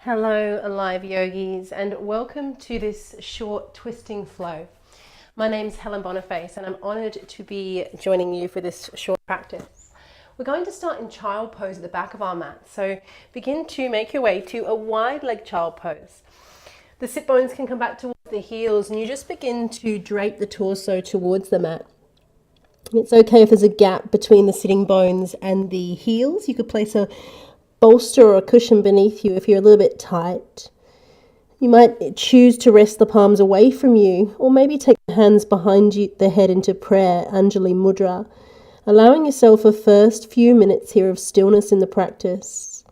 Hello, Alive Yogis, and welcome to this short twisting flow. My name's Helen Boniface, and I'm honoured to be joining you for this short practice. We're going to start in child pose at the back of our mat, so begin to make your way to a wide leg child pose. The sit bones can come back towards the heels, and you just begin to drape the torso towards the mat. It's okay if there's a gap between the sitting bones and the heels. You could place a bolster or a cushion beneath you if you're a little bit tight. You might choose to rest the palms away from you, or maybe take the hands behind you, the head into prayer, Anjali Mudra, allowing yourself a first few minutes here of stillness in the practice,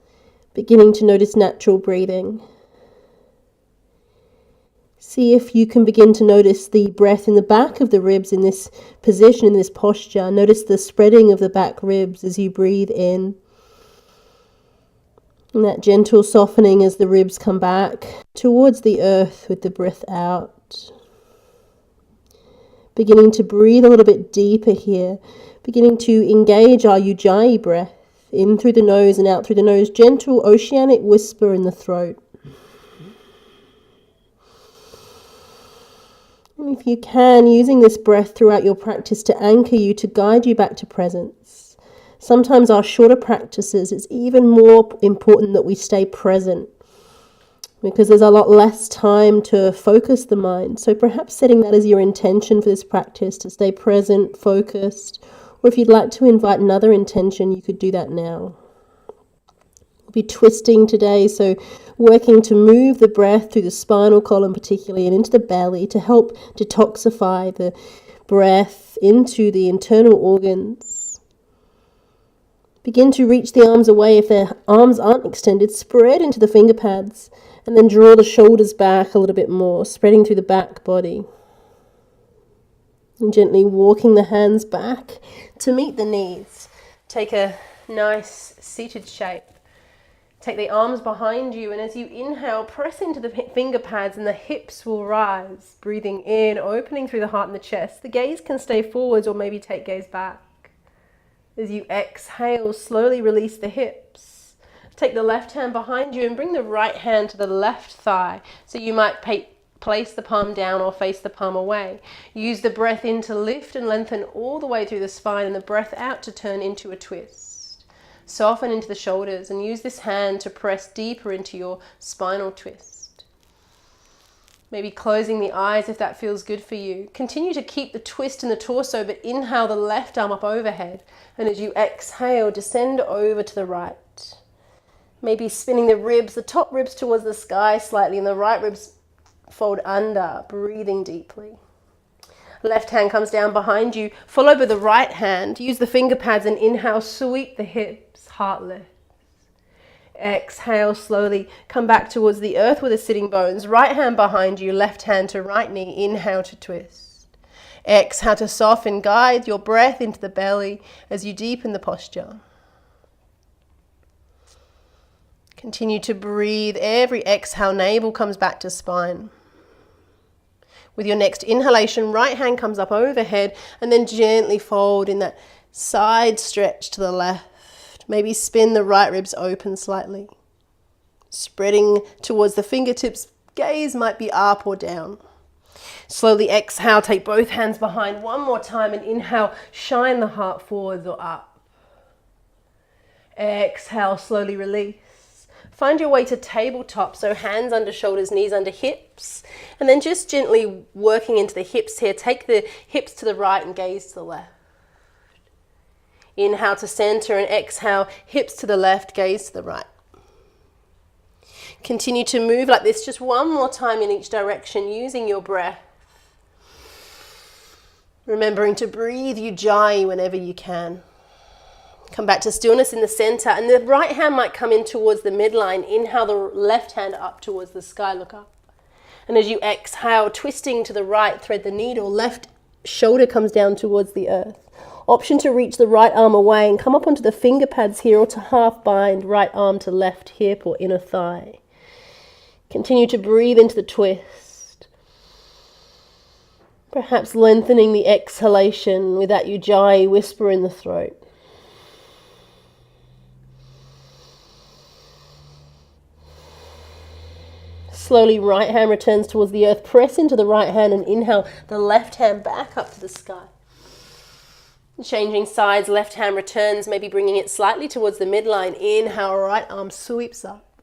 beginning to notice natural breathing. See if you can begin to notice the breath in the back of the ribs in this position, in this posture. Notice the spreading of the back ribs as you breathe in. And that gentle softening as the ribs come back towards the earth with the breath out. Beginning to breathe a little bit deeper here. Beginning to engage our Ujjayi breath. In through the nose and out through the nose. Gentle oceanic whisper in the throat. And if you can, using this breath throughout your practice to anchor you, to guide you back to presence. Sometimes our shorter practices, it's even more important that we stay present because there's a lot less time to focus the mind. So perhaps setting that as your intention for this practice, to stay present, focused, or if you'd like to invite another intention, you could do that now. We'll be twisting today, so working to move the breath through the spinal column particularly and into the belly to help detoxify the breath into the internal organs. Begin to reach the arms away. If the arms aren't extended, spread into the finger pads and then draw the shoulders back a little bit more, spreading through the back body. And gently walking the hands back to meet the knees. Take a nice seated shape. Take the arms behind you, and as you inhale, press into the finger pads and the hips will rise. Breathing in, opening through the heart and the chest. The gaze can stay forwards or maybe take gaze back. As you exhale, slowly release the hips. Take the left hand behind you and bring the right hand to the left thigh. So you might place the palm down or face the palm away. Use the breath in to lift and lengthen all the way through the spine, and the breath out to turn into a twist. Soften into the shoulders and use this hand to press deeper into your spinal twist. Maybe closing the eyes if that feels good for you. Continue to keep the twist in the torso, but inhale the left arm up overhead. And as you exhale, descend over to the right. Maybe spinning the ribs, the top ribs towards the sky slightly, and the right ribs fold under, breathing deeply. Left hand comes down behind you. Follow by the right hand. Use the finger pads and inhale, sweep the hips, heart lift. Exhale, slowly come back towards the earth with the sitting bones. Right hand behind you, left hand to right knee. Inhale to twist. Exhale to soften. Guide your breath into the belly as you deepen the posture. Continue to breathe. Every exhale, navel comes back to spine. With your next inhalation, right hand comes up overhead and then gently fold in that side stretch to the left. Maybe spin the right ribs open slightly. Spreading towards the fingertips, gaze might be up or down. Slowly exhale, take both hands behind one more time and inhale, shine the heart forwards or up. Exhale, slowly release. Find your way to tabletop, so hands under shoulders, knees under hips. And then just gently working into the hips here. Take the hips to the right and gaze to the left. Inhale to center and exhale, hips to the left, gaze to the right. Continue to move like this just one more time in each direction using your breath. Remembering to breathe Ujjayi whenever you can. Come back to stillness in the center, and the right hand might come in towards the midline. Inhale the left hand up towards the sky, look up. And as you exhale, twisting to the right, thread the needle, left shoulder comes down towards the earth. Option to reach the right arm away and come up onto the finger pads here, or to half bind right arm to left hip or inner thigh. Continue to breathe into the twist. Perhaps lengthening the exhalation with that Ujjayi whisper in the throat. Slowly, right hand returns towards the earth. Press into the right hand and inhale the left hand back up to the sky. Changing sides, left hand returns, maybe bringing it slightly towards the midline. Inhale, right arm sweeps up.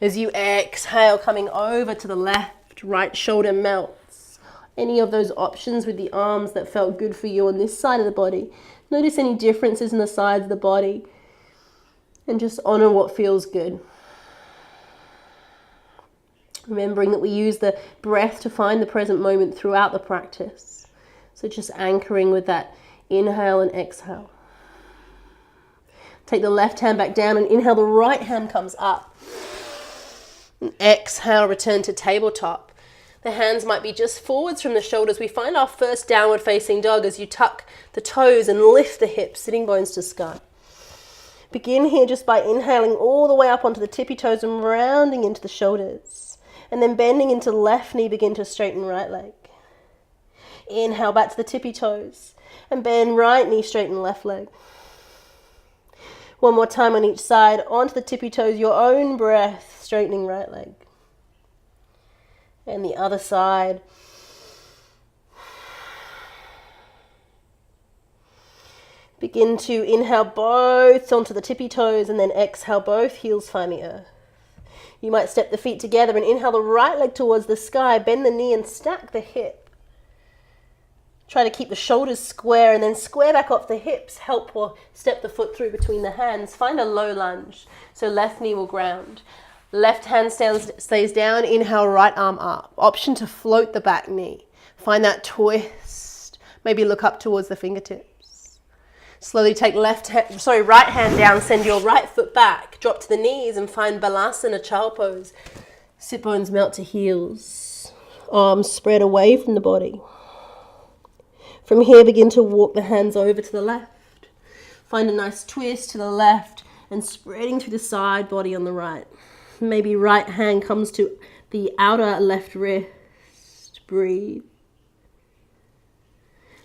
As you exhale, coming over to the left, right shoulder melts. Any of those options with the arms that felt good for you on this side of the body. Notice any differences in the sides of the body and just honor what feels good. Remembering that we use the breath to find the present moment throughout the practice. So just anchoring with that inhale and exhale. Take the left hand back down and inhale, the right hand comes up. And exhale, return to tabletop. The hands might be just forwards from the shoulders. We find our first downward facing dog as you tuck the toes and lift the hips, sitting bones to sky. Begin here just by inhaling all the way up onto the tippy toes and rounding into the shoulders. And then bending into left knee, begin to straighten right leg. Inhale back to the tippy toes and bend right knee, straighten left leg. One more time on each side, onto the tippy toes, your own breath, straightening right leg. And the other side. Begin to inhale both onto the tippy toes and then exhale, both heels find the earth. You might step the feet together and inhale the right leg towards the sky, bend the knee and stack the hip. Try to keep the shoulders square and then square back off the hips. Help or step the foot through between the hands. Find a low lunge. So left knee will ground. Left hand stays down. Inhale, right arm up. Option to float the back knee. Find that twist. Maybe look up towards the fingertips. Slowly take right hand down. Send your right foot back. Drop to the knees and find Balasana, child pose. Sit bones melt to heels. Arms spread away from the body. From here, begin to walk the hands over to the left. Find a nice twist to the left and spreading through the side body on the right. Maybe right hand comes to the outer left wrist. Breathe.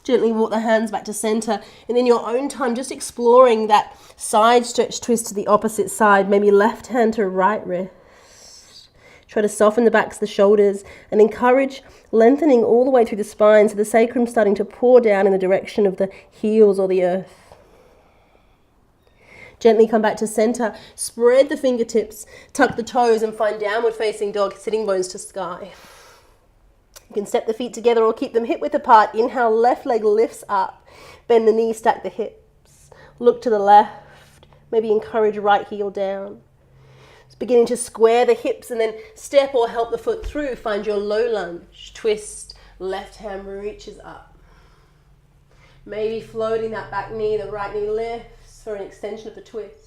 Gently walk the hands back to center, and in your own time, just exploring that side stretch twist to the opposite side, maybe left hand to right wrist. Try to soften the backs of the shoulders and encourage lengthening all the way through the spine so the sacrum starting to pour down in the direction of the heels or the earth. Gently come back to center, spread the fingertips, tuck the toes and find downward facing dog, sitting bones to sky. You can step the feet together or keep them hip width apart. Inhale, left leg lifts up. Bend the knees, stack the hips. Look to the left. Maybe encourage right heel down. It's beginning to square the hips and then step or help the foot through. Find your low lunge. Twist, left hand reaches up. Maybe floating that back knee, the right knee lifts for an extension of the twist.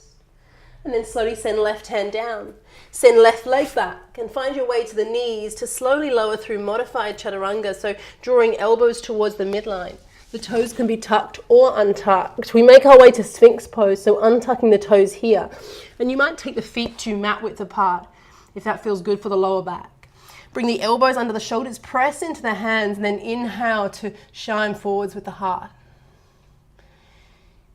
And then slowly send left hand down. Send left leg back and find your way to the knees to slowly lower through modified chaturanga. So drawing elbows towards the midline. The toes can be tucked or untucked. We make our way to Sphinx pose, so untucking the toes here. And you might take the feet to mat width apart if that feels good for the lower back. Bring the elbows under the shoulders, press into the hands, and then inhale to shine forwards with the heart.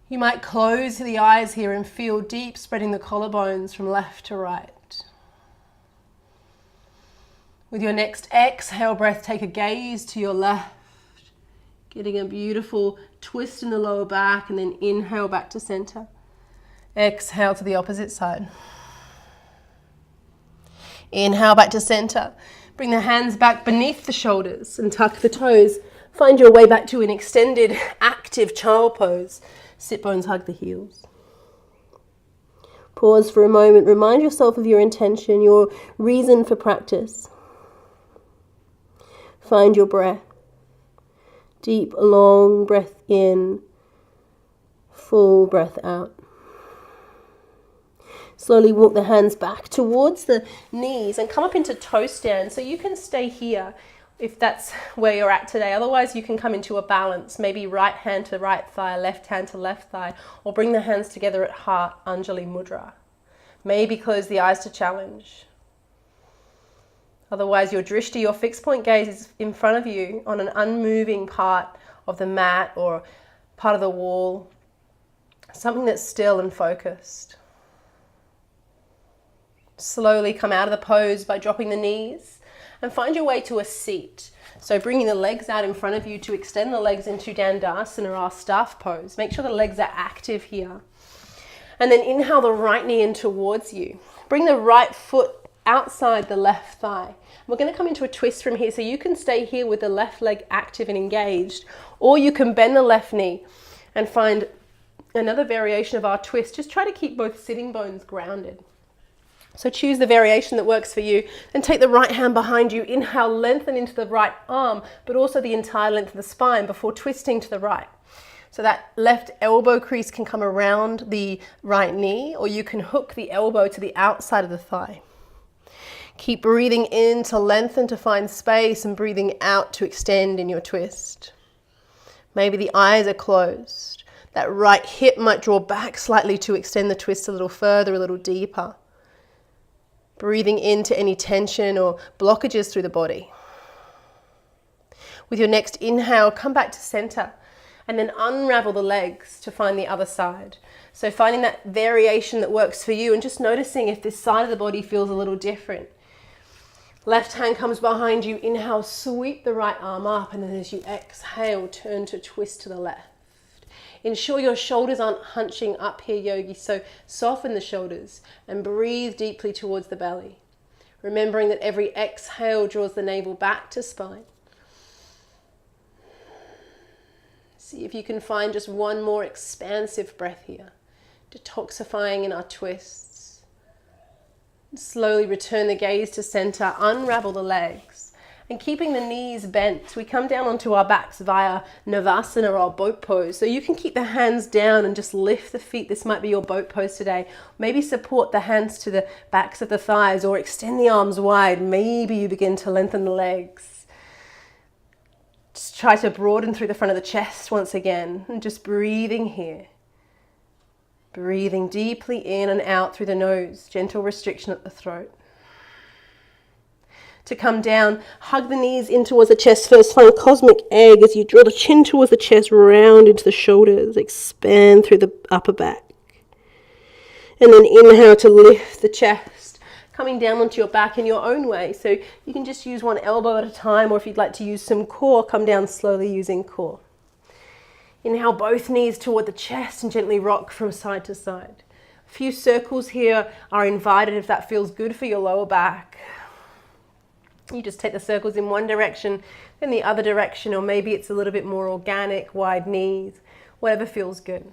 You might close the eyes here and feel deep, spreading the collarbones from left to right. With your next exhale breath, take a gaze to your left, getting a beautiful twist in the lower back, and then inhale back to center. Exhale to the opposite side. Inhale back to center. Bring the hands back beneath the shoulders and tuck the toes. Find your way back to an extended, active child pose. Sit bones hug the heels. Pause for a moment. Remind yourself of your intention, your reason for practice. Find your breath. Deep, long breath in. Full breath out. Slowly walk the hands back towards the knees and come up into toe stand. So you can stay here if that's where you're at today. Otherwise, you can come into a balance, maybe right hand to right thigh, left hand to left thigh, or bring the hands together at heart, Anjali Mudra. Maybe close the eyes to challenge. Otherwise, your drishti, your fixed point gaze, is in front of you on an unmoving part of the mat or part of the wall, something that's still and focused. Slowly come out of the pose by dropping the knees and find your way to a seat. So bringing the legs out in front of you to extend the legs into Dandasana, our staff pose. Make sure the legs are active here. And then inhale the right knee in towards you. Bring the right foot outside the left thigh. We're going to come into a twist from here, so you can stay here with the left leg active and engaged, or you can bend the left knee and find another variation of our twist. Just try to keep both sitting bones grounded. So choose the variation that works for you. Then take the right hand behind you. Inhale, lengthen into the right arm, but also the entire length of the spine before twisting to the right. So that left elbow crease can come around the right knee, or you can hook the elbow to the outside of the thigh. Keep breathing in to lengthen to find space and breathing out to extend in your twist. Maybe the eyes are closed. That right hip might draw back slightly to extend the twist a little further, a little deeper. Breathing into any tension or blockages through the body. With your next inhale, come back to center and then unravel the legs to find the other side. So finding that variation that works for you and just noticing if this side of the body feels a little different. Left hand comes behind you. Inhale, sweep the right arm up, and then as you exhale, turn to twist to the left. Ensure your shoulders aren't hunching up here, yogi, so soften the shoulders and breathe deeply towards the belly. Remembering that every exhale draws the navel back to spine. See if you can find just one more expansive breath here, detoxifying in our twists. Slowly return the gaze to center, unravel the legs. And keeping the knees bent, we come down onto our backs via Navasana, or boat pose. So you can keep the hands down and just lift the feet. This might be your boat pose today. Maybe support the hands to the backs of the thighs or extend the arms wide. Maybe you begin to lengthen the legs. Just try to broaden through the front of the chest once again. And just breathing here. Breathing deeply in and out through the nose. Gentle restriction at the throat. To come down, hug the knees in towards the chest first. Find a cosmic egg as you draw the chin towards the chest, round into the shoulders, expand through the upper back. And then inhale to lift the chest, coming down onto your back in your own way. So you can just use one elbow at a time, or if you'd like to use some core, come down slowly using core. Inhale both knees toward the chest and gently rock from side to side. A few circles here are invited if that feels good for your lower back. You just take the circles in one direction, then the other direction, or maybe it's a little bit more organic, wide knees, whatever feels good.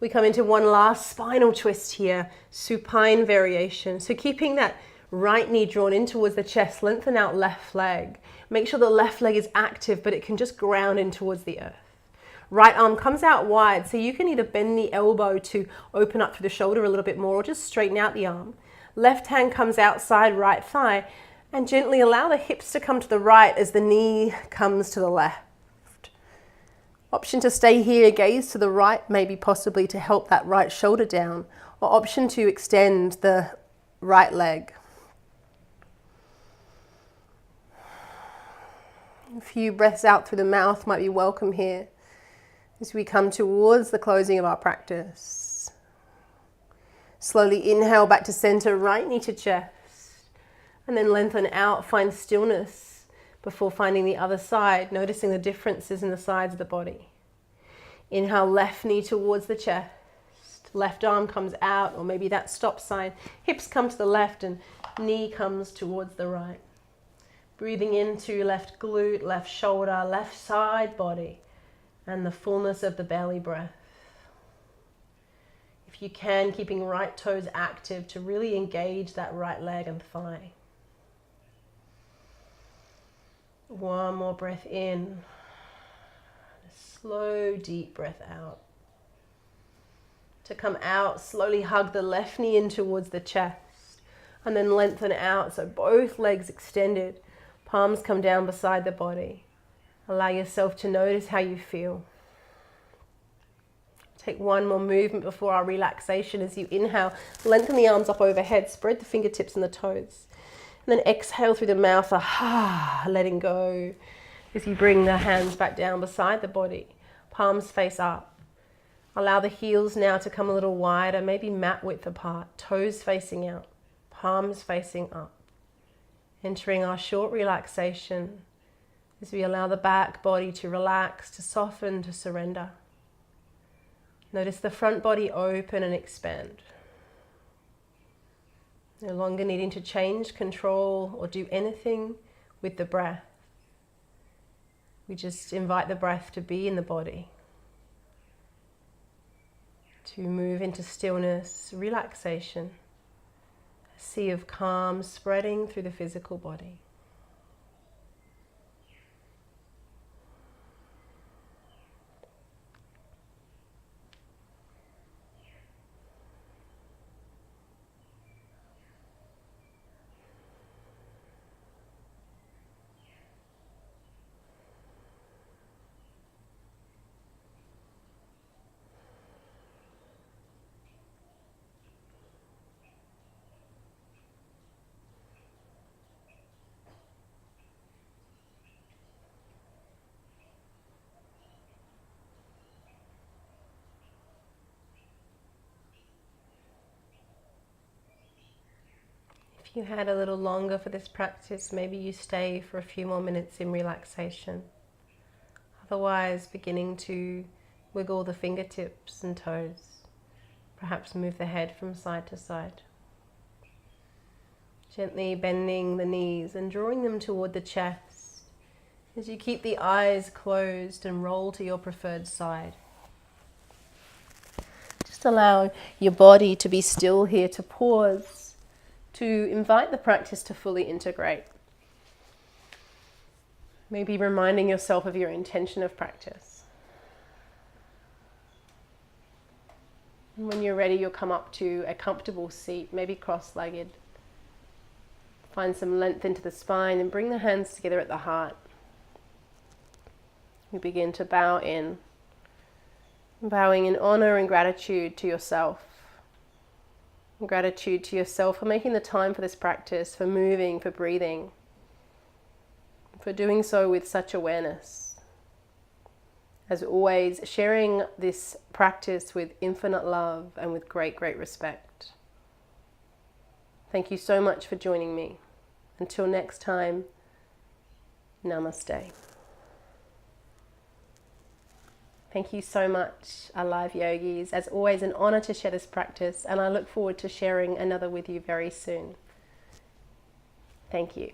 We come into one last spinal twist here, supine variation. So keeping that right knee drawn in towards the chest, lengthen out left leg. Make sure the left leg is active, but it can just ground in towards the earth. Right arm comes out wide, so you can either bend the elbow to open up through the shoulder a little bit more, or just straighten out the arm. Left hand comes outside right thigh, and gently allow the hips to come to the right as the knee comes to the left. Option to stay here, gaze to the right, maybe possibly to help that right shoulder down, or option to extend the right leg. A few breaths out through the mouth might be welcome here as we come towards the closing of our practice. Slowly inhale back to center, right knee to chest. And then lengthen out, find stillness before finding the other side, noticing the differences in the sides of the body. Inhale, left knee towards the chest. Left arm comes out, or maybe that stop sign. Hips come to the left and knee comes towards the right. Breathing into left glute, left shoulder, left side body, and the fullness of the belly breath. If you can, keeping right toes active to really engage that right leg and thigh. One more breath in. A slow, deep breath out. To come out, slowly hug the left knee in towards the chest. And then lengthen out, so both legs extended. Palms come down beside the body. Allow yourself to notice how you feel. Take one more movement before our relaxation. As you inhale, lengthen the arms up overhead. Spread the fingertips and the toes. And then exhale through the mouth, letting go as you bring the hands back down beside the body. Palms face up. Allow the heels now to come a little wider, maybe mat width apart, toes facing out. palms facing up, entering our short relaxation as we allow the back body to relax, to soften, to surrender. Notice the front body open and expand. No longer needing to change, control, or do anything with the breath. We just invite the breath to be in the body, to move into stillness, relaxation, a sea of calm spreading through the physical body. If you had a little longer for this practice, maybe you stay for a few more minutes in relaxation. Otherwise, beginning to wiggle the fingertips and toes. Perhaps move the head from side to side. Gently bending the knees and drawing them toward the chest as you keep the eyes closed and roll to your preferred side. Just allow your body to be still here, to pause, to invite the practice to fully integrate. Maybe reminding yourself of your intention of practice. And when you're ready, you'll come up to a comfortable seat, maybe cross-legged. Find some length into the spine and bring the hands together at the heart. You begin to bow in, bowing in honor and gratitude to yourself. Gratitude to yourself for making the time for this practice, for moving, for breathing, for doing so with such awareness. As always, sharing this practice with infinite love and with great, great respect. Thank you so much for joining me. Until next time, namaste. Thank you so much, Alive Yogis. As always, an honor to share this practice, and I look forward to sharing another with you very soon. Thank you.